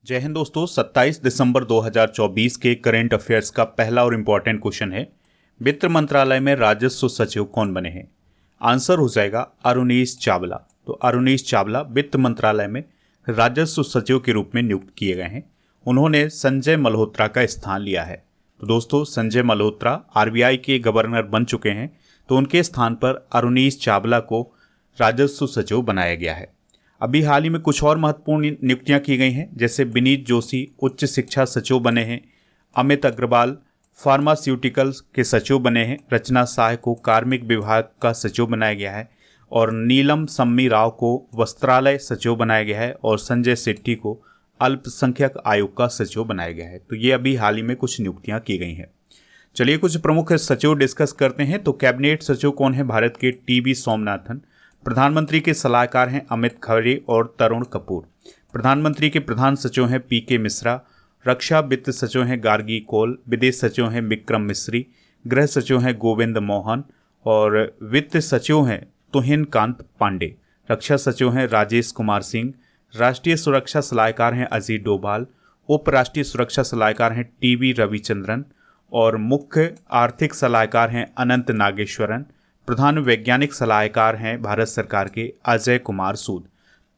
जय हिंद दोस्तों। 27 दिसंबर 2024 के करेंट अफेयर्स का पहला और इम्पॉर्टेंट क्वेश्चन है, वित्त मंत्रालय में राजस्व सचिव कौन बने हैं? आंसर हो जाएगा अरुणेश चावला। तो अरुणेश चावला वित्त मंत्रालय में राजस्व सचिव के रूप में नियुक्त किए गए हैं। उन्होंने संजय मल्होत्रा का स्थान लिया है। तो दोस्तों, संजय मल्होत्रा आरबीआई के गवर्नर बन चुके हैं, तो उनके स्थान पर अरुणेश चावला को राजस्व सचिव बनाया गया है। अभी हाल ही में कुछ और महत्वपूर्ण नियुक्तियां की गई हैं, जैसे विनीत जोशी उच्च शिक्षा सचिव बने हैं, अमित अग्रवाल फार्मास्यूटिकल्स के सचिव बने हैं, रचना साह को कार्मिक विभाग का सचिव बनाया गया है, और नीलम सम्मी राव को वस्त्रालय सचिव बनाया गया है, और संजय सेट्टी को अल्पसंख्यक आयोग का सचिव बनाया गया है। तो ये अभी हाल ही में कुछ नियुक्तियां की गई हैं। चलिए कुछ प्रमुख सचिव डिस्कस करते हैं। तो कैबिनेट सचिव कौन है? भारत के टीवी सोमनाथन। प्रधानमंत्री के सलाहकार हैं अमित खरे और तरुण कपूर। प्रधानमंत्री के प्रधान सचिव हैं पीके मिश्रा। रक्षा वित्त सचिव हैं गार्गी कौल। विदेश सचिव हैं विक्रम मिश्री। गृह सचिव हैं गोविंद मोहन, और वित्त सचिव हैं तुहिन कांत पांडे। रक्षा सचिव हैं राजेश कुमार सिंह। राष्ट्रीय सुरक्षा सलाहकार हैं अजीत डोभाल। उप राष्ट्रीय सुरक्षा सलाहकार हैं टीवी रविचंद्रन, और मुख्य आर्थिक सलाहकार हैं अनंत नागेश्वरन। प्रधान वैज्ञानिक सलाहकार हैं भारत सरकार के अजय कुमार सूद।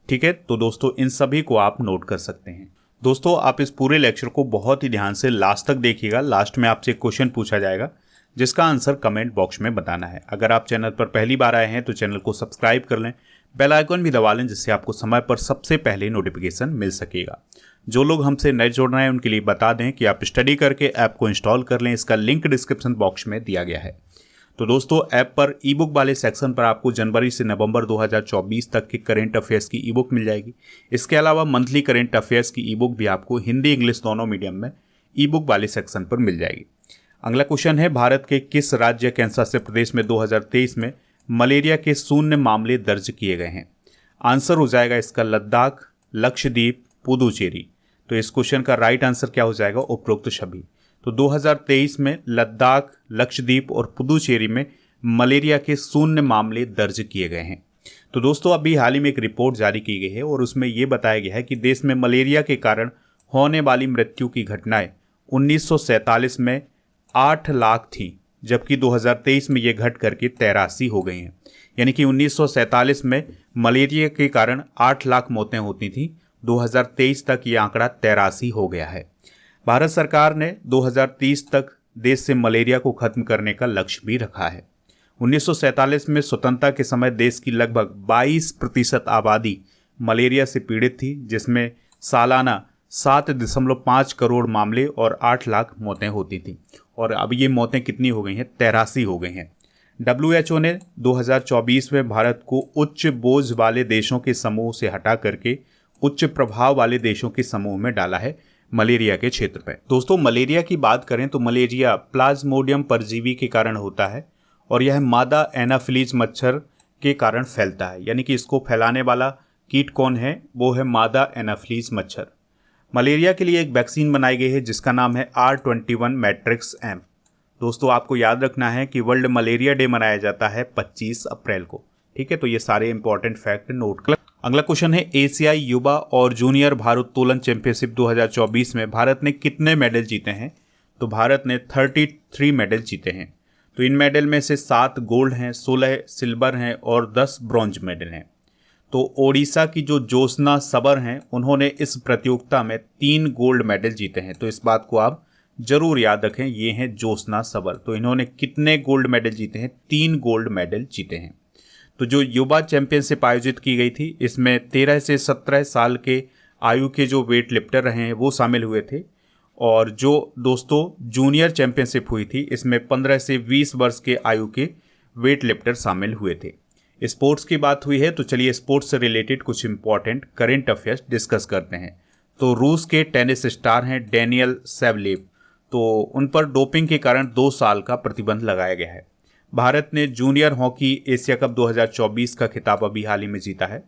ठीक है, तो दोस्तों इन सभी को आप नोट कर सकते हैं। दोस्तों, आप इस पूरे लेक्चर को बहुत ही ध्यान से लास्ट तक देखिएगा। लास्ट में आपसे एक क्वेश्चन पूछा जाएगा, जिसका आंसर कमेंट बॉक्स में बताना है। अगर आप चैनल पर पहली बार आए हैं तो चैनल को सब्सक्राइब कर लें, बेल आइकन भी दबा लें, जिससे आपको समय पर सबसे पहले नोटिफिकेशन मिल सकेगा। जो लोग हमसे नए जुड़ रहे हैं उनके लिए बता दें कि आप स्टडी करके ऐप को इंस्टॉल कर लें। इसका लिंक डिस्क्रिप्शन बॉक्स में दिया गया है। तो दोस्तों, ऐप पर ई बुक वाले सेक्शन पर आपको जनवरी से नवंबर 2024 तक के करेंट अफेयर्स की ई बुक मिल जाएगी। इसके अलावा मंथली करेंट अफेयर्स की ई बुक भी आपको हिंदी इंग्लिश दोनों मीडियम में ई बुक वाले सेक्शन पर मिल जाएगी। अगला क्वेश्चन है, भारत के किस राज्य केंद्र शासित प्रदेश में 2023 में मलेरिया के 0 मामले दर्ज किए गए हैं? आंसर हो जाएगा इसका लद्दाख, लक्षद्वीप, पुदुचेरी। तो इस क्वेश्चन का राइट आंसर क्या हो जाएगा? उपरोक्त सभी। तो 2023 में लद्दाख, लक्षद्वीप और पुदुचेरी में मलेरिया के 0 मामले दर्ज किए गए हैं। तो दोस्तों, अभी हाल ही में एक रिपोर्ट जारी की गई है और उसमें यह बताया गया है कि देश में मलेरिया के कारण होने वाली मृत्यु की घटनाएं 1947 में 8 लाख थी, जबकि 2023 में ये घट करके 83 हो गई हैं। यानी कि 1947 में मलेरिया के कारण 8 लाख मौतें होती थी, 2023 तक ये आंकड़ा 83 हो गया है। भारत सरकार ने 2030 तक देश से मलेरिया को खत्म करने का लक्ष्य भी रखा है। 1947 में स्वतंत्रता के समय देश की लगभग 22% आबादी मलेरिया से पीड़ित थी, जिसमें सालाना 7.5 करोड़ मामले और 8 लाख मौतें होती थी। और अब ये मौतें कितनी हो गई हैं? 83 हो गई हैं। WHO ने 2024 में भारत को उच्च बोझ वाले देशों के समूह से हटा करके उच्च प्रभाव वाले देशों के समूह में डाला है मलेरिया के क्षेत्र पर। दोस्तों, मलेरिया की बात करें तो मलेरिया प्लाज्मोडियम परजीवी के कारण होता है, और यह मादा एनाफिलीज मच्छर के कारण फैलता है। यानी कि इसको फैलाने वाला कीट कौन है? वो है मादा एनाफिलीज मच्छर। मलेरिया के लिए एक वैक्सीन बनाई गई है जिसका नाम है R21 मैट्रिक्स M। दोस्तों, आपको याद रखना है कि वर्ल्ड मलेरिया डे मनाया जाता है 25 अप्रैल को। ठीक है, तो ये सारे इंपॉर्टेंट फैक्ट नोट कर। अगला क्वेश्चन है, एशियाई युवा और जूनियर भारोत्तोलन चैंपियनशिप 2024 में भारत ने कितने मेडल जीते हैं? तो भारत ने 33 मेडल जीते हैं। तो इन मेडल में से 7 गोल्ड हैं, 16 सिल्वर हैं और 10 ब्रॉन्ज मेडल हैं। तो ओडिशा की जो ज्योत्सना सबर हैं, उन्होंने इस प्रतियोगिता में 3 गोल्ड मेडल जीते हैं। तो इस बात को आप जरूर याद रखें, ये हैं ज्योत्सना सबर। तो इन्होंने कितने गोल्ड मेडल जीते हैं? 3 गोल्ड मेडल जीते हैं। तो जो युवा चैंपियनशिप आयोजित की गई थी, इसमें 13 से 17 साल के आयु के जो वेट लिफ्टर रहे हैं वो शामिल हुए थे। और जो दोस्तों जूनियर चैंपियनशिप हुई थी, इसमें 15 से 20 वर्ष के आयु के वेट लिफ्टर शामिल हुए थे। स्पोर्ट्स की बात हुई है, तो चलिए स्पोर्ट्स से रिलेटेड कुछ इंपॉर्टेंट करेंट अफेयर्स डिस्कस करते हैं। तो रूस के टेनिस स्टार हैं डेनियल सेवलेव, तो उन पर डोपिंग के कारण 2 साल का प्रतिबंध लगाया गया है। भारत ने जूनियर हॉकी एशिया कप 2024 का खिताब अभी हाल ही में जीता है।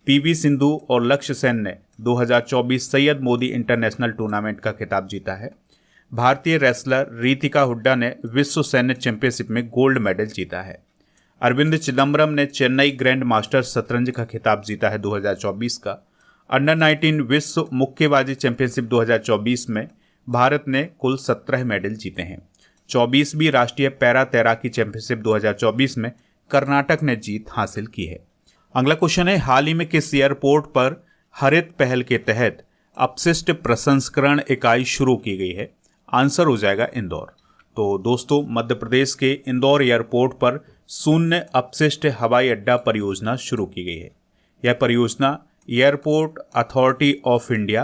पीवी सिंधु और लक्ष्य सेन ने 2024 सैयद मोदी इंटरनेशनल टूर्नामेंट का खिताब जीता है। भारतीय रेसलर रितिका हुड्डा ने विश्व सैन्य चैंपियनशिप में गोल्ड मेडल जीता है। अरविंद चिदम्बरम ने चेन्नई ग्रैंड मास्टर्स शतरंज का खिताब जीता है 2024 का। अंडर 19 विश्व मुक्केबाजी चैंपियनशिप 2024 में भारत ने कुल 17 मेडल जीते हैं। 24वीं राष्ट्रीय पैरा तैराकी चैंपियनशिप 2024 में कर्नाटक ने जीत हासिल की है। अगला क्वेश्चन है, हाल ही में किस एयरपोर्ट पर हरित पहल के तहत अपशिष्ट प्रसंस्करण इकाई शुरू की गई है? आंसर हो जाएगा इंदौर। तो दोस्तों, मध्य प्रदेश के इंदौर एयरपोर्ट पर शून्य अपशिष्ट हवाई अड्डा परियोजना शुरू की गई है। यह परियोजना एयरपोर्ट अथॉरिटी ऑफ इंडिया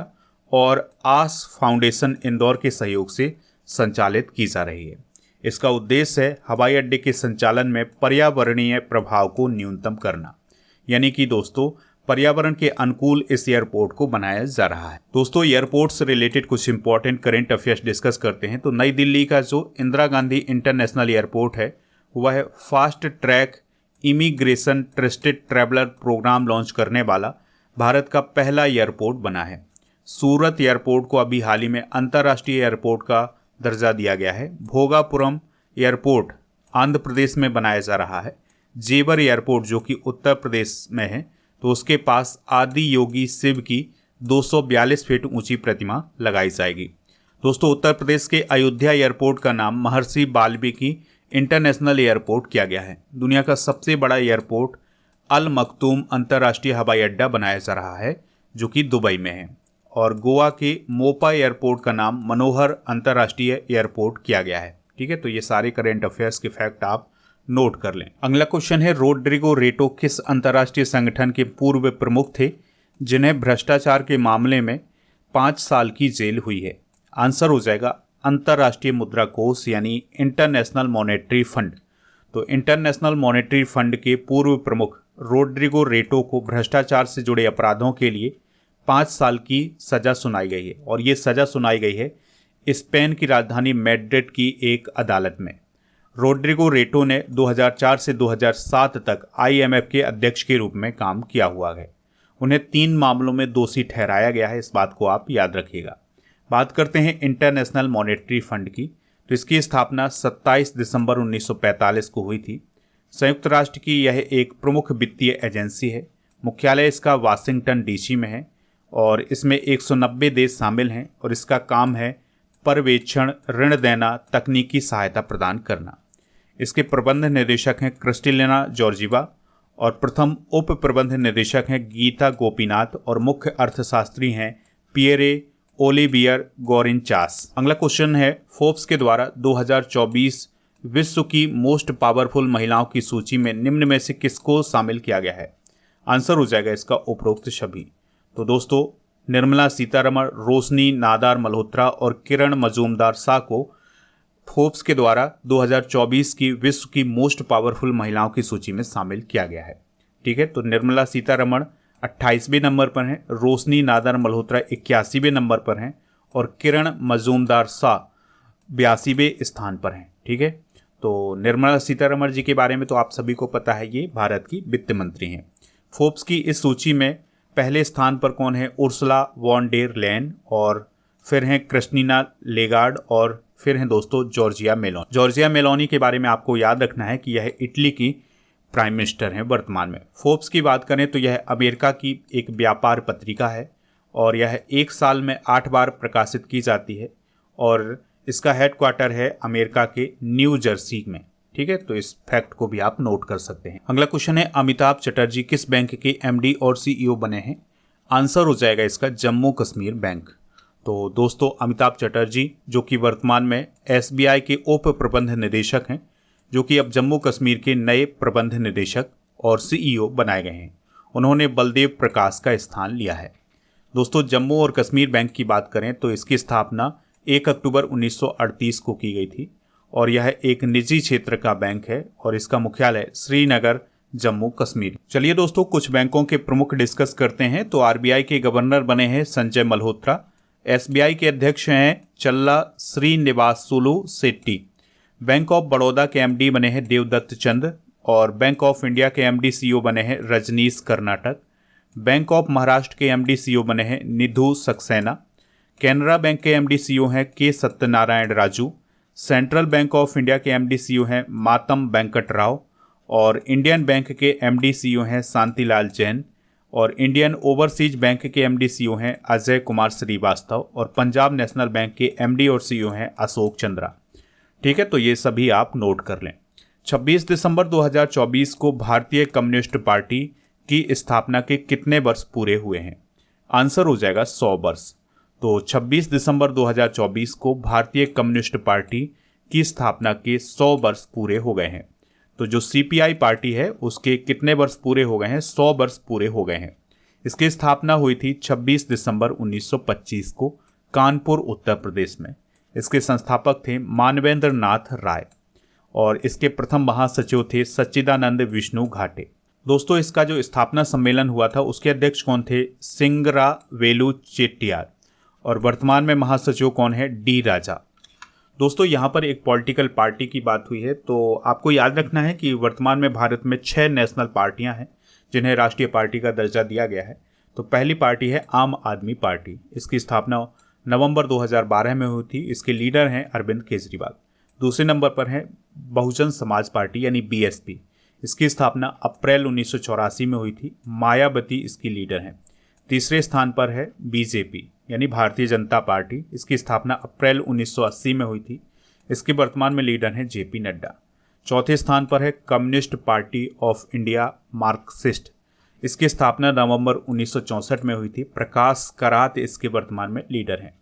और आस फाउंडेशन इंदौर के सहयोग से संचालित की जा रही है। इसका उद्देश्य है हवाई अड्डे के संचालन में पर्यावरणीय प्रभाव को न्यूनतम करना, यानी कि दोस्तों पर्यावरण के अनुकूल इस एयरपोर्ट को बनाया जा रहा है। दोस्तों, एयरपोर्ट से रिलेटेड कुछ इंपॉर्टेंट करंट अफेयर्स डिस्कस करते हैं। तो नई दिल्ली का जो इंदिरा गांधी इंटरनेशनल एयरपोर्ट है वह fast track immigration trusted traveller programme launch करने वाला भारत का पहला एयरपोर्ट बना है। सूरत एयरपोर्ट को अभी हाल ही में अंतर्राष्ट्रीय एयरपोर्ट का दर्जा दिया गया है। भोगापुरम एयरपोर्ट आंध्र प्रदेश में बनाया जा रहा है। जेवर एयरपोर्ट जो कि उत्तर प्रदेश में है, तो उसके पास आदि योगी शिव की 242 फीट ऊंची प्रतिमा लगाई जाएगी। दोस्तों, उत्तर प्रदेश के अयोध्या एयरपोर्ट का नाम महर्षि वाल्मीकि इंटरनेशनल एयरपोर्ट किया गया है। दुनिया का सबसे बड़ा एयरपोर्ट अल मखतूम अंतर्राष्ट्रीय हवाई अड्डा बनाया जा रहा है जो कि दुबई में है। और गोवा के मोपा एयरपोर्ट का नाम मनोहर अंतर्राष्ट्रीय एयरपोर्ट किया गया है। ठीक है, तो ये सारे करेंट अफेयर्स के फैक्ट आप नोट कर लें। अगला क्वेश्चन है, रोड्रिगो रेटो किस अंतर्राष्ट्रीय संगठन के पूर्व प्रमुख थे जिन्हें भ्रष्टाचार के मामले में 5 साल की जेल हुई है? आंसर हो जाएगा अंतर्राष्ट्रीय मुद्रा कोष यानी इंटरनेशनल मॉनेटरी फंड। तो इंटरनेशनल मॉनेटरी फंड के पूर्व प्रमुख रोड्रिगो रेटो को भ्रष्टाचार से जुड़े अपराधों के लिए 5 साल की सजा सुनाई गई है। और ये सजा सुनाई गई है स्पेन की राजधानी मैड्रिड की एक अदालत में। रोड्रिगो रेटो ने 2004 से 2007 तक IMF के अध्यक्ष के रूप में काम किया हुआ है। उन्हें 3 मामलों में दोषी ठहराया गया है, इस बात को आप याद रखिएगा। बात करते हैं इंटरनेशनल मॉनेटरी फंड की। तो इसकी स्थापना 27 दिसंबर 1945 को हुई थी। संयुक्त राष्ट्र की यह एक प्रमुख वित्तीय एजेंसी है। मुख्यालय इसका वाशिंगटन DC में है और इसमें 190 देश शामिल हैं और इसका काम है पर्यवेक्षण, ऋण देना, तकनीकी सहायता प्रदान करना। इसके प्रबंध निदेशक हैं क्रिस्टिलिना जॉर्जीवा और प्रथम उप प्रबंध निदेशक हैं गीता गोपीनाथ और मुख्य अर्थशास्त्री हैं पियरे ओलिवियर गोरिनचास। अगला क्वेश्चन है, फोर्ब्स के द्वारा 2024 विश्व की मोस्ट पावरफुल महिलाओं की सूची में निम्न में से किसको शामिल किया गया है? आंसर हो जाएगा इसका उपरोक्त सभी। तो दोस्तों, निर्मला सीतारमण, रोशनी नादार मल्होत्रा और किरण मजूमदार शाह को फोर्ब्स के द्वारा 2024 की विश्व की मोस्ट पावरफुल महिलाओं की सूची में शामिल किया गया है। ठीक है, तो निर्मला सीतारमण 28वें नंबर पर हैं, रोशनी नादार मल्होत्रा 81वें नंबर पर हैं और किरण मजूमदार शाह 82वें स्थान पर हैं। ठीक है, तो निर्मला सीतारमण जी के बारे में तो आप सभी को पता है, ये भारत की वित्त मंत्री हैं। फोर्ब्स की इस सूची में पहले स्थान पर कौन है? उर्सुला वॉन डेर लेयन और फिर हैं क्रिस्टीना लेगार्ड और फिर हैं दोस्तों जॉर्जिया मेलोनी। जॉर्जिया मेलोनी के बारे में आपको याद रखना है कि यह इटली की प्राइम मिनिस्टर हैं वर्तमान में। फोर्ब्स की बात करें तो यह अमेरिका की एक व्यापार पत्रिका है और यह 1 साल में 8 बार प्रकाशित की जाती है और इसका हेडक्वार्टर है अमेरिका के न्यू जर्सी में। ठीक है, तो इस फैक्ट को भी आप नोट कर सकते हैं। अगला क्वेश्चन है, अमिताभ चटर्जी किस बैंक के MD और CEO बने हैं? आंसर हो जाएगा इसका जम्मू कश्मीर बैंक। तो दोस्तों, अमिताभ चटर्जी जो कि वर्तमान में SBI के उप प्रबंध निदेशक हैं, जो कि अब जम्मू कश्मीर के नए प्रबंध निदेशक और CEO बनाए गए हैं। उन्होंने बलदेव प्रकाश का स्थान लिया है। दोस्तों, जम्मू और कश्मीर बैंक की बात करें तो इसकी स्थापना 1 अक्टूबर 1938 को की गई थी और यह एक निजी क्षेत्र का बैंक है और इसका मुख्यालय श्रीनगर जम्मू कश्मीर। चलिए दोस्तों, कुछ बैंकों के प्रमुख डिस्कस करते हैं। तो RBI के गवर्नर बने हैं संजय मल्होत्रा। SBI के अध्यक्ष हैं चल्ला श्रीनिवासुलु शेट्टी। बैंक ऑफ बड़ौदा के MD बने हैं देवदत्त चंद और बैंक ऑफ इंडिया के MD CEO बने हैं रजनीश कर्नाटक। बैंक ऑफ महाराष्ट्र के MD CEO बने हैं निधु सक्सेना। कैनरा बैंक के MD CEO हैं के Satyanarayan Raju. Central bank of India के MD CEO हैं मातम वेंकट राव और इंडियन बैंक के MD CEO हैं शांतिलाल जैन और इंडियन ओवरसीज बैंक के एमडी सीईओ हैं अजय कुमार श्रीवास्तव और पंजाब नेशनल बैंक के एमडी और सीईओ हैं अशोक चंद्रा। ठीक है, तो ये सभी आप नोट कर लें। 26 दिसंबर 2024 को भारतीय कम्युनिस्ट पार्टी की स्थापना के कितने वर्ष पूरे हुए हैं? आंसर हो जाएगा 100 वर्ष। तो 26 दिसंबर 2024 को भारतीय कम्युनिस्ट पार्टी की स्थापना के 100 वर्ष पूरे हो गए हैं। तो जो सीपीआई पार्टी है उसके कितने वर्ष पूरे हो गए हैं? 100 वर्ष पूरे हो गए हैं। इसकी स्थापना हुई थी 26 दिसंबर 1925 को कानपुर उत्तर प्रदेश में। इसके संस्थापक थे मानवेंद्र नाथ राय और इसके प्रथम महासचिव थे सच्चिदानंद विष्णु घाटे। दोस्तों, इसका जो स्थापना सम्मेलन हुआ था उसके अध्यक्ष कौन थे? सिंगरावेलु चेट्टियार। और वर्तमान में महासचिव कौन है? डी राजा। दोस्तों, यहाँ पर एक पॉलिटिकल पार्टी की बात हुई है, तो आपको याद रखना है कि वर्तमान में भारत में 6 नेशनल पार्टियां हैं जिन्हें राष्ट्रीय पार्टी का दर्जा दिया गया है। तो पहली पार्टी है आम आदमी पार्टी। इसकी स्थापना नवंबर 2012 में हुई थी। इसके लीडर हैं अरविंद केजरीवाल। दूसरे नंबर पर है बहुजन समाज पार्टी यानी बीएसपी। इसकी स्थापना अप्रैल 1984 में हुई थी। मायावती इसकी लीडर हैं। तीसरे स्थान पर है बीजेपी यानी भारतीय जनता पार्टी। इसकी स्थापना अप्रैल 1980 में हुई थी। इसके वर्तमान में लीडर हैं जेपी नड्डा। चौथे स्थान पर है communist party of India Marxist. इसकी स्थापना नवंबर 1964 में हुई थी। प्रकाश करात इसके वर्तमान में लीडर हैं।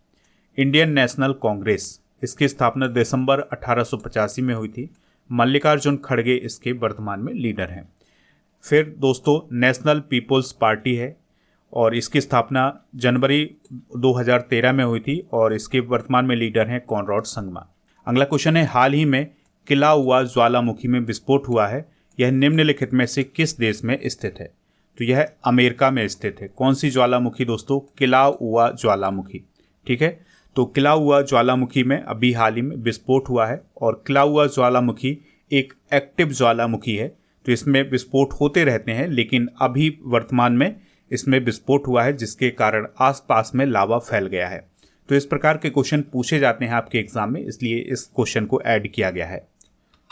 इंडियन नेशनल कांग्रेस, इसकी स्थापना दिसंबर 1885 में हुई थी। मल्लिकार्जुन खड़गे इसके वर्तमान में लीडर हैं। फिर दोस्तों नेशनल पीपुल्स पार्टी है और इसकी स्थापना जनवरी 2013 में हुई थी और इसके वर्तमान में लीडर हैं कॉनराड संगमा। अगला क्वेश्चन है, हाल ही में किलाउआ ज्वालामुखी में विस्फोट हुआ है, यह निम्नलिखित में से किस देश में स्थित है? तो यह अमेरिका में स्थित है। कौन सी ज्वालामुखी दोस्तों? किलाउआ ज्वालामुखी। ठीक है, तो किलाउआ ज्वालामुखी में अभी हाल ही में विस्फोट हुआ है और किलाउआ ज्वालामुखी एक एक्टिव ज्वालामुखी है। तो इसमें विस्फोट होते रहते हैं, लेकिन अभी वर्तमान में इसमें विस्फोट हुआ है जिसके कारण आसपास में लावा फैल गया है। तो इस प्रकार के क्वेश्चन पूछे जाते हैं आपके एग्जाम में, इसलिए इस क्वेश्चन को ऐड किया गया है।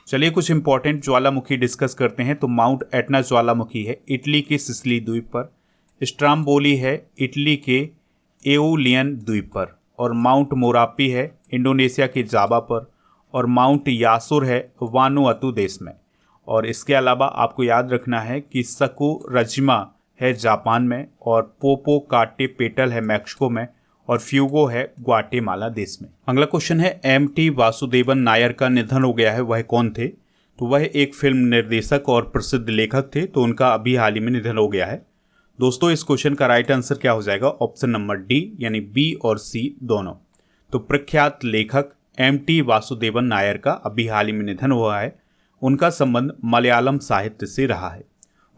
चलिए कुछ इंपॉर्टेंट ज्वालामुखी डिस्कस करते हैं। तो माउंट एटना ज्वालामुखी है इटली के सिसिली द्वीप पर। स्ट्राम्बोली है इटली के एओलियन द्वीप पर। और माउंट मोरापी है इंडोनेशिया के जावा पर। और माउंट यासुर है वानुअतु देश में। और इसके अलावा आपको याद रखना है कि सकुरजिमा है जापान में। और पोपोकाटेपेटल है मैक्सिको में। और फ्यूगो है ग्वाटेमाला देश में। अगला क्वेश्चन है, एम.टी. वासुदेवन नायर का निधन हो गया है, वह कौन थे? तो वह एक फिल्म निर्देशक और प्रसिद्ध लेखक थे। तो उनका अभी हाल ही में निधन हो गया है। दोस्तों, इस क्वेश्चन का राइट आंसर क्या हो जाएगा? ऑप्शन नंबर डी यानी बी और सी दोनों। तो प्रख्यात लेखक एम.टी. वासुदेवन नायर का अभी हाल ही में निधन हुआ है। उनका संबंध मलयालम साहित्य से रहा है।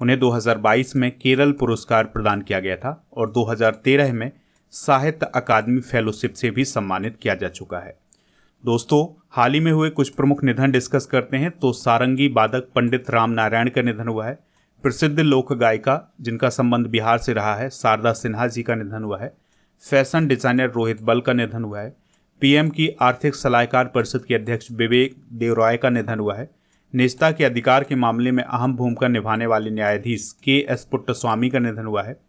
उन्हें 2022 में केरल पुरस्कार प्रदान किया गया था और 2013 में साहित्य अकादमी फेलोशिप से भी सम्मानित किया जा चुका है। दोस्तों, हाल ही में हुए कुछ प्रमुख निधन डिस्कस करते हैं। तो सारंगी वादक पंडित राम नारायण का निधन हुआ है। प्रसिद्ध लोक गायिका जिनका संबंध बिहार से रहा है शारदा सिन्हा जी का निधन हुआ है। फैशन डिजाइनर रोहित बल का निधन हुआ है। पीएम की आर्थिक सलाहकार परिषद के अध्यक्ष विवेक देवराय का निधन हुआ है। निजता के अधिकार के मामले में अहम भूमिका निभाने वाले न्यायाधीश के.एस. पुट्टस्वामी का निधन हुआ है।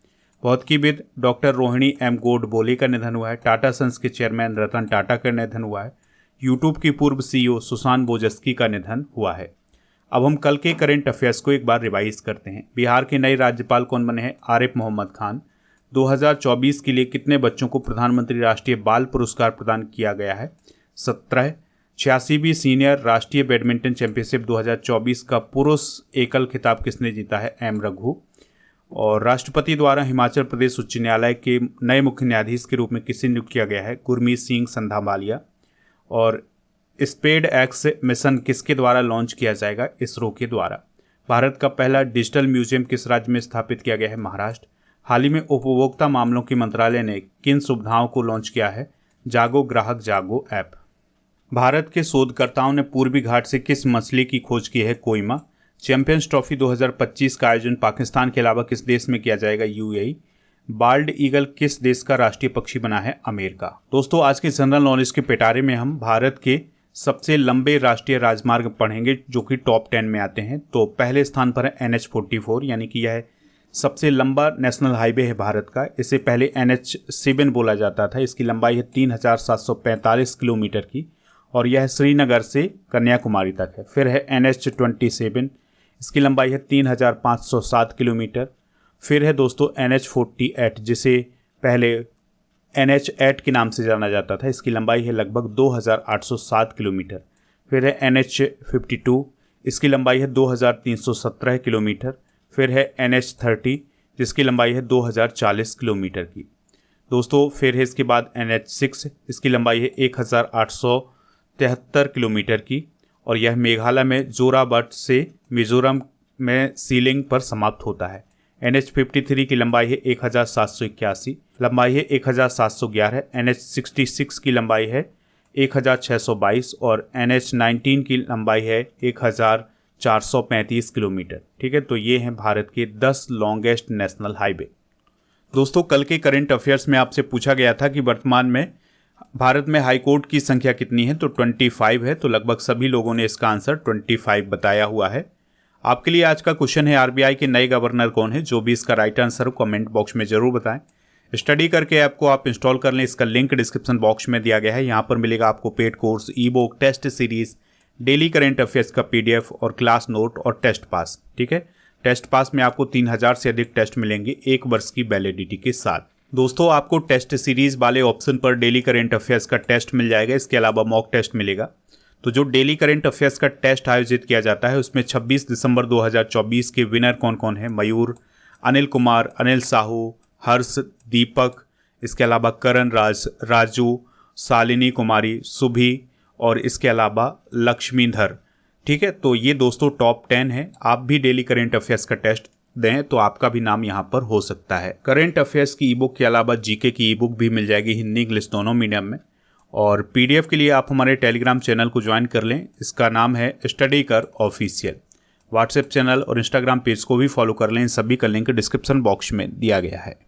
भौतिकीविद डॉक्टर रोहिणी एम. गोडबोले का निधन हुआ है। टाटा सन्स के चेयरमैन रतन टाटा का निधन हुआ है। यूट्यूब की पूर्व सीईओ सुसान बोजस्की का निधन हुआ है। अब हम कल के करंट अफेयर्स को एक बार रिवाइज करते हैं। बिहार के नए राज्यपाल कौन बने हैं? आरिफ मोहम्मद खान। 2024 के लिए कितने बच्चों को प्रधानमंत्री राष्ट्रीय बाल पुरस्कार प्रदान किया गया है? 17। 86वीं सीनियर राष्ट्रीय बैडमिंटन चैंपियनशिप 2024 का पुरुष एकल खिताब किसने जीता है? एम रघु। और राष्ट्रपति द्वारा हिमाचल प्रदेश उच्च न्यायालय के नए मुख्य न्यायाधीश के रूप में किसे नियुक्त किया गया है? गुरमीत सिंह संधामालिया। और स्पेड एक्स मिशन किसके द्वारा लॉन्च किया जाएगा? इसरो के द्वारा। भारत का पहला डिजिटल म्यूजियम किस राज्य में स्थापित किया गया है? महाराष्ट्र। हाल ही में उपभोक्ता मामलों के मंत्रालय ने किन सुविधाओं को लॉन्च किया है? जागो ग्राहक जागो ऐप। भारत के शोधकर्ताओं ने पूर्वी घाट से किस मछली की खोज की है? कोइमा। चैंपियंस ट्रॉफी 2025 का आयोजन पाकिस्तान के अलावा किस देश में किया जाएगा? यूएई। बाल्ड ईगल किस देश का राष्ट्रीय पक्षी बना है? अमेरिका। दोस्तों, आज के जनरल नॉलेज के पिटारे में हम भारत के सबसे लंबे राष्ट्रीय राजमार्ग पढ़ेंगे जो कि टॉप 10 में आते हैं। तो पहले स्थान पर है NH44 यानी कि यह सबसे लंबा नेशनल हाईवे है भारत का। इसे पहले NH7 बोला जाता था। इसकी लंबाई है 3745 किलोमीटर की और यह श्रीनगर से कन्याकुमारी तक है। फिर है NH27, इसकी लंबाई है 3507 किलोमीटर। फिर है दोस्तों NH48, जिसे पहले NH8 के नाम से जाना जाता था। इसकी लंबाई है लगभग 2807 किलोमीटर। फिर है NH52, इसकी लंबाई है 2317 किलोमीटर। फिर है NH30, जिसकी लंबाई है 2040 किलोमीटर की दोस्तों। फिर है इसके बाद NH6, इसकी लंबाई है 1873 किलोमीटर की और यह मेघालय में जोराबट से मिजोरम में सीलिंग पर समाप्त होता है। NH53 की लंबाई है 1781, लंबाई है 1711। NH66 की लंबाई है 1622 और NH19 की लंबाई है 1435 किलोमीटर। ठीक है, तो ये हैं भारत के 10 लॉन्गेस्ट नेशनल हाईवे। दोस्तों, कल के करंट अफेयर्स में आपसे पूछा गया था कि वर्तमान में भारत में हाई कोर्ट की संख्या कितनी है, तो 25 है। तो लगभग सभी लोगों ने इसका आंसर 25 बताया हुआ है। आपके लिए आज का क्वेश्चन है, RBI के नए गवर्नर कौन है? जो भी इसका राइट आंसर हो कमेंट बॉक्स में जरूर बताएं। स्टडी करके ऐप को आप इंस्टॉल कर लें, इसका लिंक डिस्क्रिप्शन बॉक्स में दिया गया है। यहाँ पर मिलेगा आपको paid course, e book, test series, daily current affairs का PDF और क्लास नोट और टेस्ट पास। ठीक है, टेस्ट पास में आपको 3000 से अधिक टेस्ट मिलेंगे 1 वर्ष की वैलिडिटी के साथ। दोस्तों, आपको टेस्ट सीरीज वाले ऑप्शन पर डेली करंट अफेयर्स का टेस्ट मिल जाएगा। इसके अलावा मॉक टेस्ट मिलेगा। तो जो डेली करंट अफेयर्स का टेस्ट आयोजित किया जाता है उसमें 26 दिसंबर 2024 के विनर कौन कौन है? मयूर, अनिल कुमार, अनिल साहू, हर्ष, दीपक, इसके अलावा करण राज, राजू, शालिनी कुमारी, सुभी और इसके अलावा लक्ष्मीधर। ठीक है, तो ये दोस्तों टॉप 10 है। आप भी डेली करंट अफेयर्स का टेस्ट दें तो आपका भी नाम यहाँ पर हो सकता है। करंट अफेयर्स की ईबुक के अलावा जीके की ईबुक भी मिल जाएगी, हिंदी इंग्लिश दोनों मीडियम में। और PDF के लिए आप हमारे टेलीग्राम चैनल को ज्वाइन कर लें। इसका नाम है स्टडी कर ऑफिशियल। व्हाट्सएप चैनल और इंस्टाग्राम पेज को भी फॉलो कर लें। इन सभी का लिंक डिस्क्रिप्शन बॉक्स में दिया गया है।